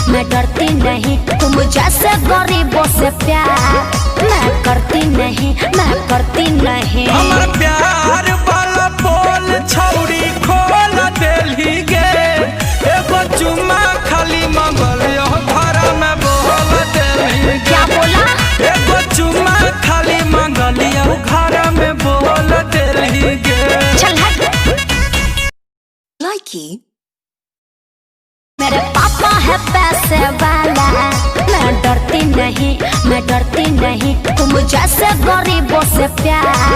मैं डरती नहीं, तुम जैसे गरीबों से प्यार मैं करती नहीं, मैं करती नहीं। हमर प्यार वाला बोल छौरी खोल देली गे, एगो चुम्मा खाली मंगल यो घर में बोल देली गे। क्या बोला? एगो चुम्मा खाली मंगल यो घर में बोल देली गे। चल हट। Likey, मेरे पापा है पैसे वाला, मैं डरती नहीं, मैं डरती नहीं, तुम जैसे गरीबों से प्यार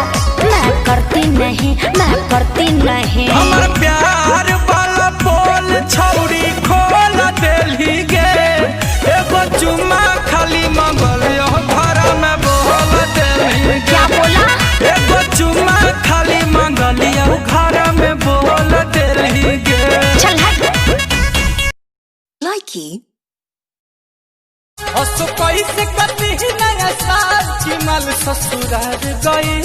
मैं करती नहीं, मैं करती नहीं। हमर प्यार वाला बोल छौरी खोल देली गे, एगो चुम्मा खाली मंगल यो घर में बोल देली गे। क्या बोला? एगो चुम्मा खाली मंगल यो घर में बोल देली गे। चल हट। Likey, हसो कैसे कटी नया साल की माल ससुराल गई,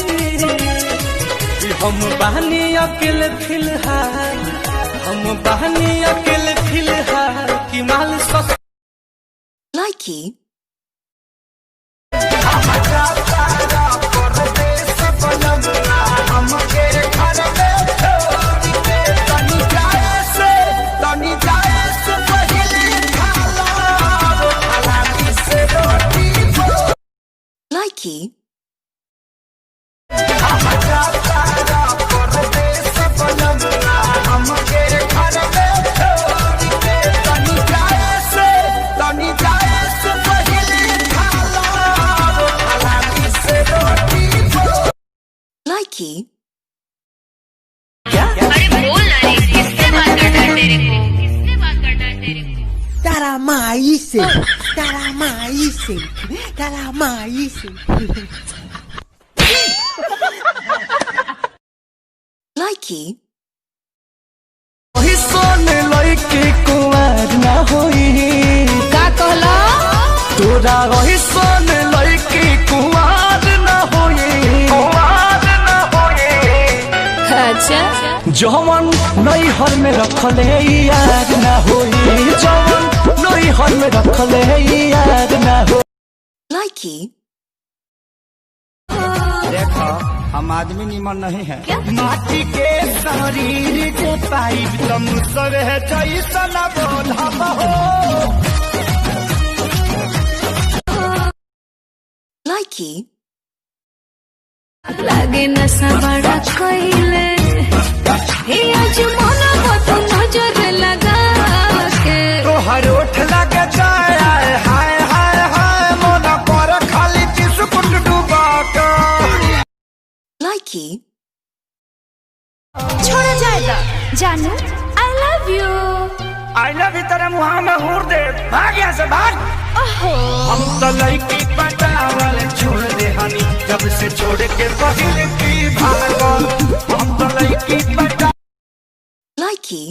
हम बहनी अकेले फिलहाल, हम बहनी अकेले फिलहाल की माल ससुराल। Likey, Likey, Likey, अरे बोल ना रे, किससे बात करता है तेरे को? किससे बात करता है तेरे को? Cara maíse, cara maíse, cara maíse. Likey, वही सोने लइके कुंवर ना होई, का कहला? तोरा वही सोने लइके कुंवर ना होई, कुंवर ना होई। अच्छा जवन नई हर में रखले याद ना होई, जवन नई हर में रखले याद ना हो। Likey, देखो हम आदमी निमन नहीं है, माटी के शरीर के पाइप तुम सब है जैसन बोधा हो। Likey, लागे नशा बड़ा कोइले, हे आज मन को तो नजर लगा के। तोहर ओठ लगे जाए हाय हाय हाय, मोना पर खाली बिस्कुट डुबा के। Likey, छोड़ा जाएगा जानू, I love you। आईना भी तेरे मुँह में हूर दे, भाग यहाँ से भाग। हम तो लड़की पटावल छोड़ दे हनी, जब से छोड़ के पहले की भागल। हम तो लड़की पटा Likey,